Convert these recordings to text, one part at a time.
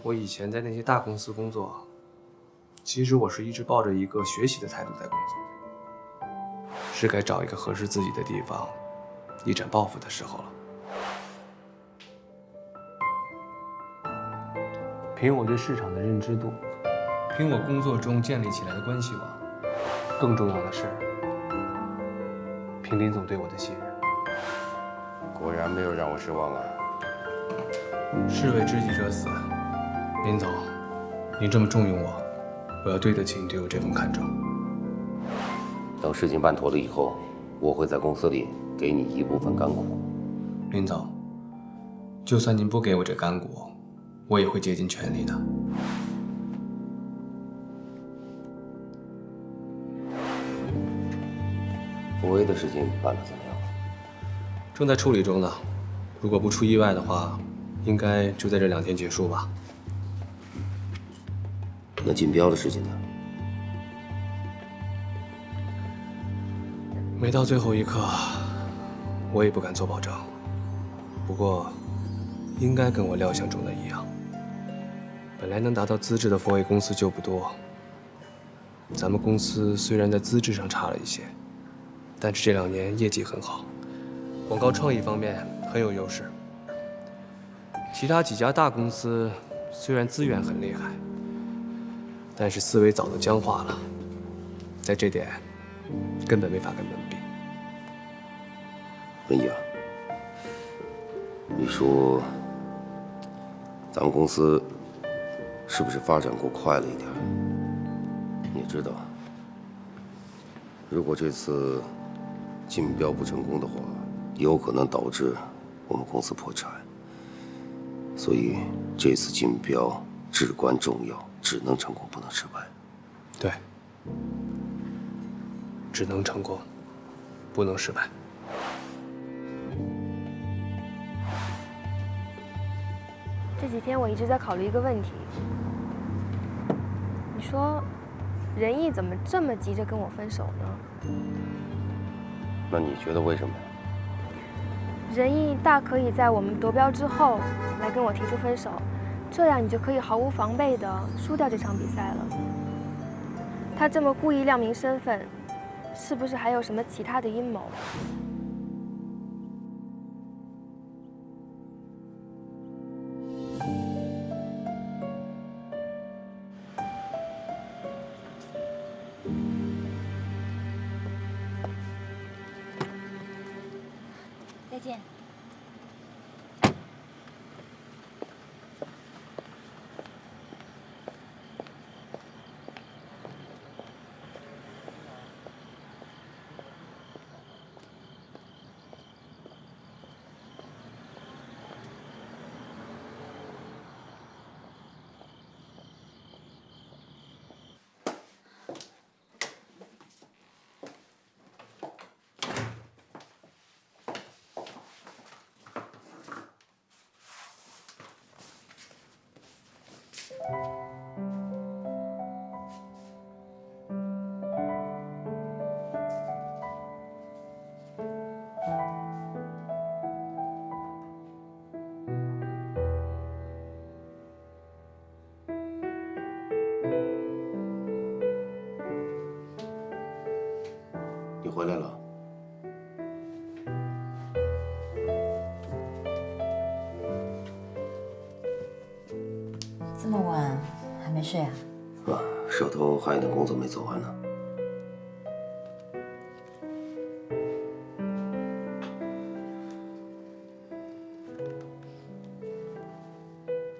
我以前在那些大公司工作，其实我是一直抱着一个学习的态度在工作，是该找一个合适自己的地方，一展抱负的时候了。凭我对市场的认知度，凭我工作中建立起来的关系网，更重要的是，凭林总对我的信任。果然没有让我失望啊！士为知己者死，林总，您这么重用我，我要对得起你对我这份看重。等事情办妥了以后，我会在公司里给你一部分干股。林总，就算您不给我这干股，我也会竭尽全力的。福威的事情办得怎么样？正在处理中呢，如果不出意外的话，应该就在这2天结束吧。那竞标的事情呢？没到最后一刻，我也不敢做保证。不过，应该跟我料想中的一样。本来能达到资质的福威公司就不多。咱们公司虽然在资质上差了一些，但是这2年业绩很好，广告创意方面很有优势。其他几家大公司虽然资源很厉害，但是思维早就僵化了，在这点根本没法跟他们比。文艺啊，你说咱们公司是不是发展过快了一点？你也知道，如果这次竞标不成功的话，有可能导致我们公司破产。所以这次竞标至关重要，只能成功不能失败。对，只能成功，不能失败。这几天我一直在考虑一个问题，你说，仁义怎么这么急着跟我分手呢？那你觉得为什么呀？仁义大可以在我们夺标之后来跟我提出分手，这样你就可以毫无防备地输掉这场比赛了。他这么故意亮明身份，是不是还有什么其他的阴谋？再见。你回来了。这么晚还没睡啊？啊，手头还有点工作没做完呢。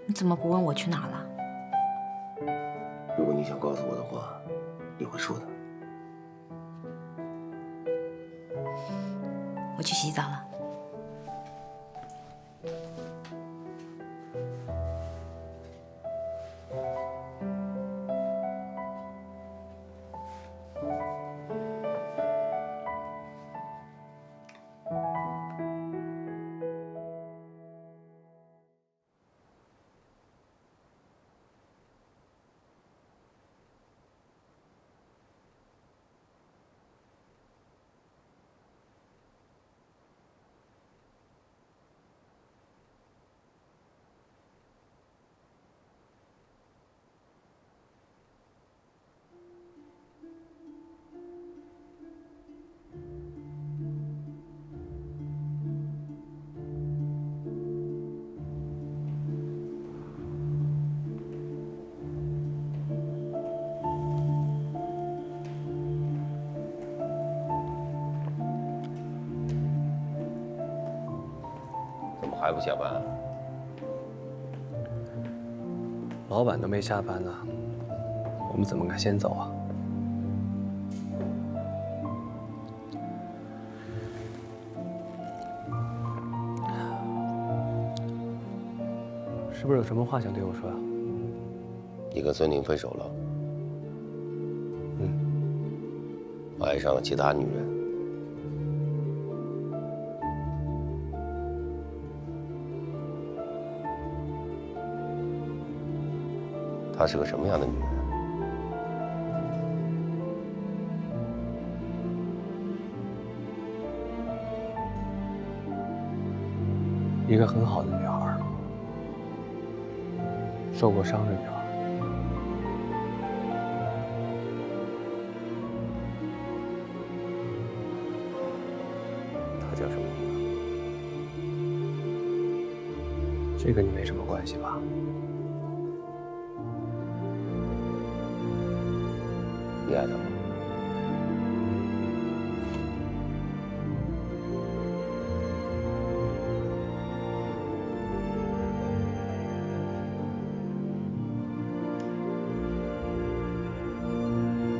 你怎么不问我去哪了？如果你想告诉我的话，你会说的。我去洗澡了。还不下班？老板都没下班呢，我们怎么敢先走啊？是不是有什么话想对我说啊？你跟孙宁分手了？嗯。爱上了其他女人？她是个什么样的女人？一个很好的女孩，受过伤的女孩。她叫什么名字？这跟你没什么关系吧？你爱她吗？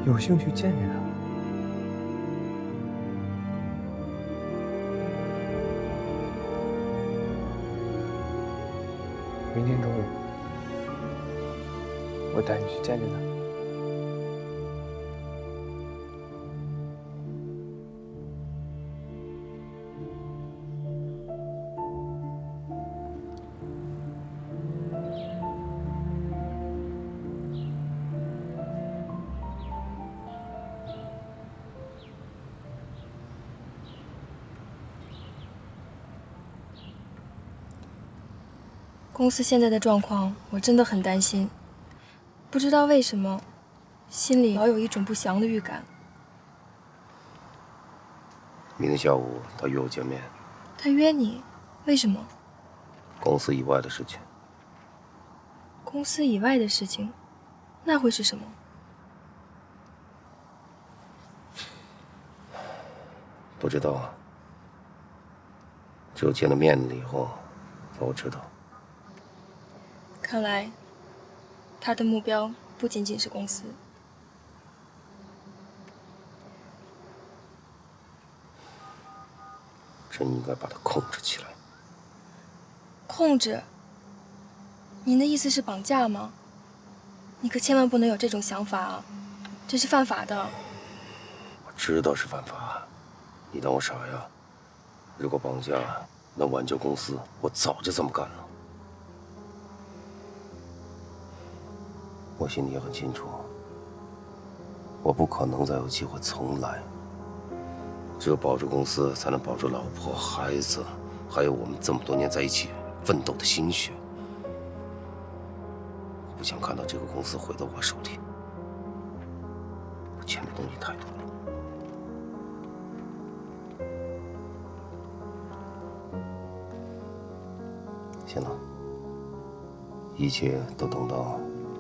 有兴趣见见她。明天中午，我带你去见见她。公司现在的状况，我真的很担心。不知道为什么，心里老有一种不祥的预感。明天下午他约我见面。他约你，为什么？公司以外的事情。公司以外的事情，那会是什么？不知道，只有见了面了以后，才会知道。看来，他的目标不仅仅是公司。真应该把他控制起来。控制？您的意思是绑架吗？你可千万不能有这种想法啊，这是犯法的。我知道是犯法，你当我傻呀？如果绑架能挽救公司，我早就这么干了。我心里也很清楚，我不可能再有机会重来。只有保住公司，才能保住老婆、孩子，还有我们这么多年在一起奋斗的心血。我不想看到这个公司毁到我手里，我欠的东西太多了。行了，一切都等到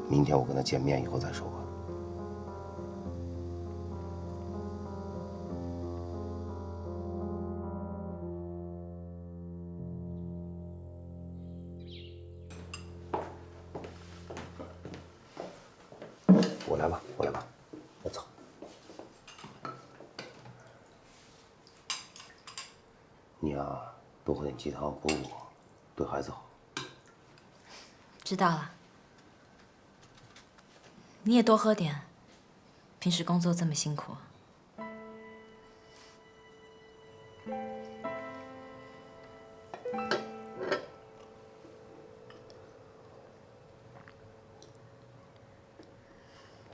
明天我跟他见面以后再说吧。我来吧，我来吧，我走。你呀，多喝点鸡汤补补，对孩子好。知道了。你也多喝点，平时工作这么辛苦。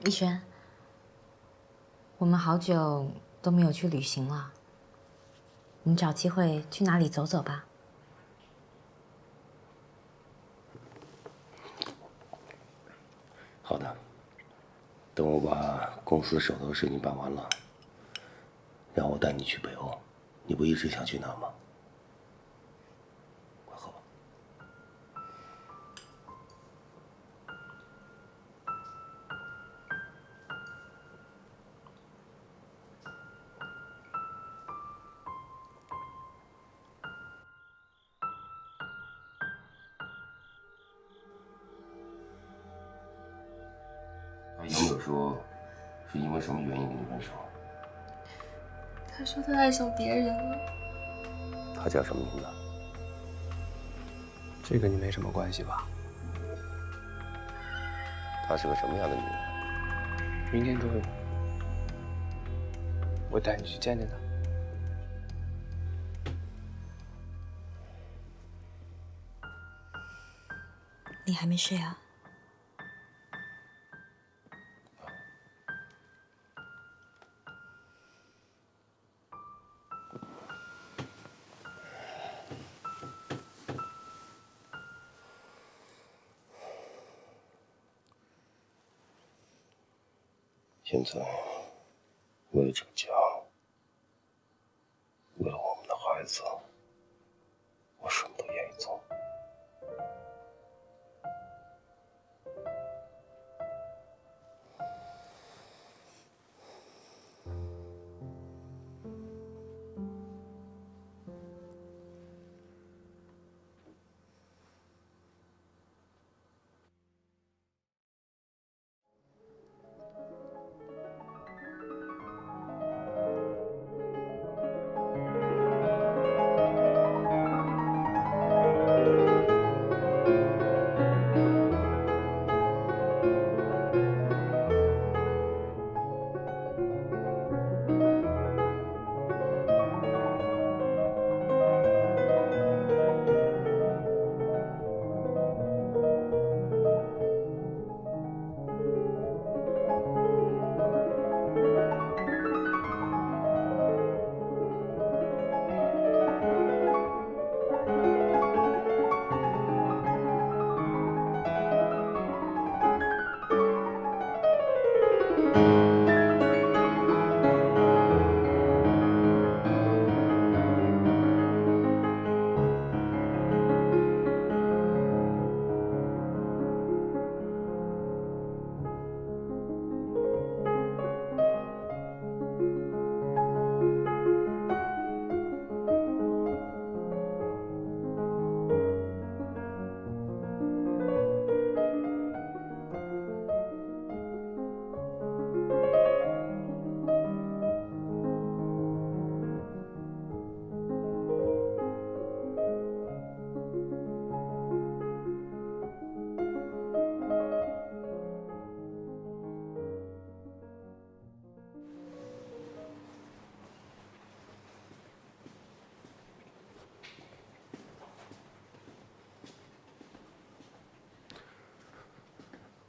逸轩，我们好久都没有去旅行了，我们找机会去哪里走走吧。好的，等我把公司手头的事情办完了，让我带你去北欧。你不一直想去那吗？快喝吧。说，是因为什么原因跟你分手？他说他爱上别人了。他叫什么名字？这跟你没什么关系吧？她是个什么样的女人？明天中午，我带你去见见他。你还没睡啊？现在，为了这个家，为了我们的孩子，我什么都愿意做。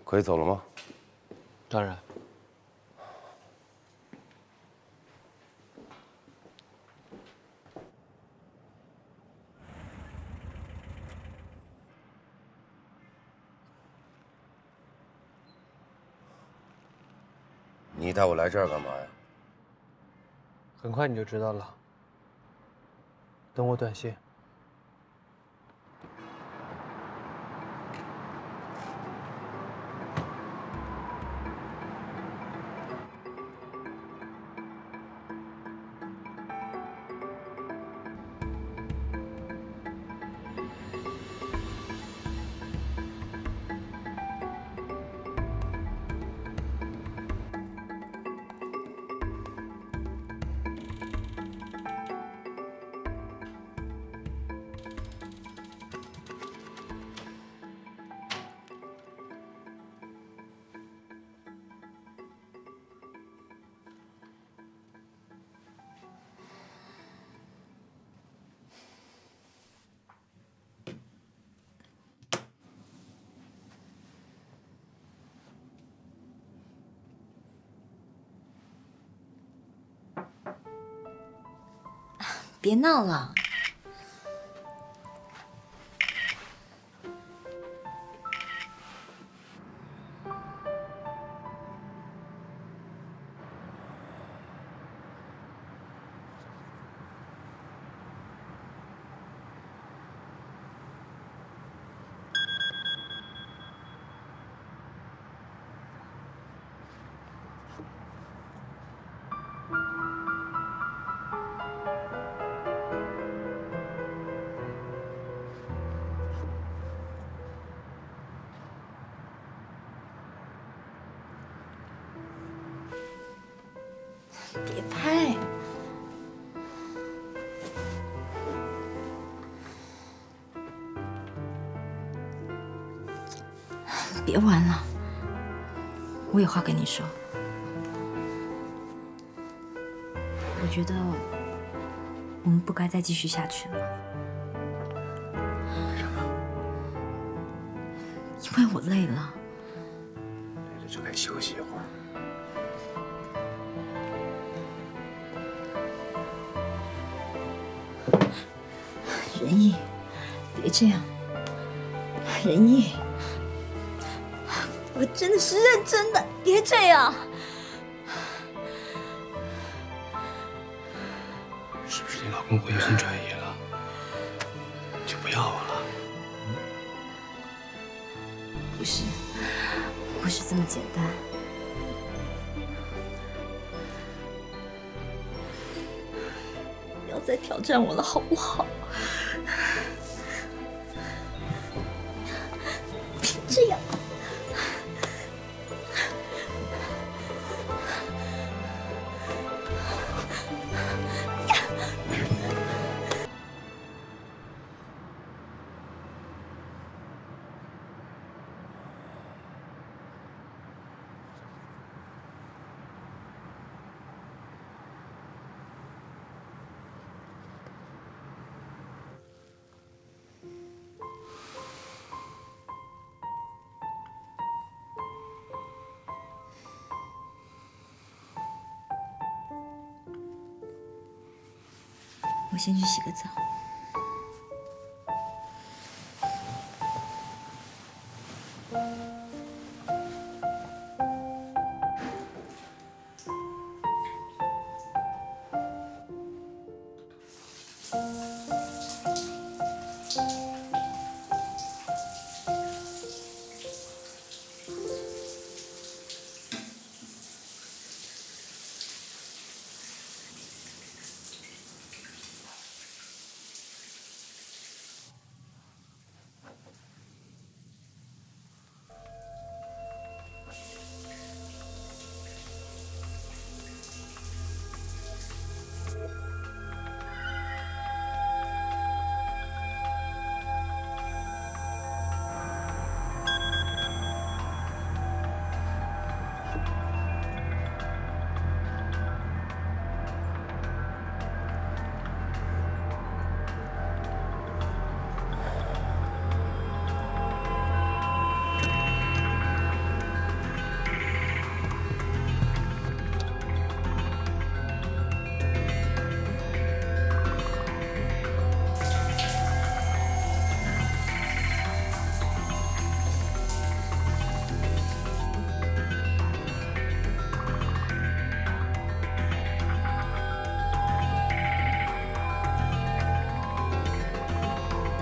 可以走了吗？当然。你带我来这儿干嘛呀？很快你就知道了。等我短信。别闹了。别拍！别玩了，我有话跟你说。我觉得我们不该再继续下去了。为什么？因为我累了。累了就该休息一会儿。仁义，别这样。仁义，我真的是认真的，别这样。是不是你老公回心转意了？就不要我了？不是，不是这么简单。不要再挑战我了，好不好？别这样。我先去洗个澡。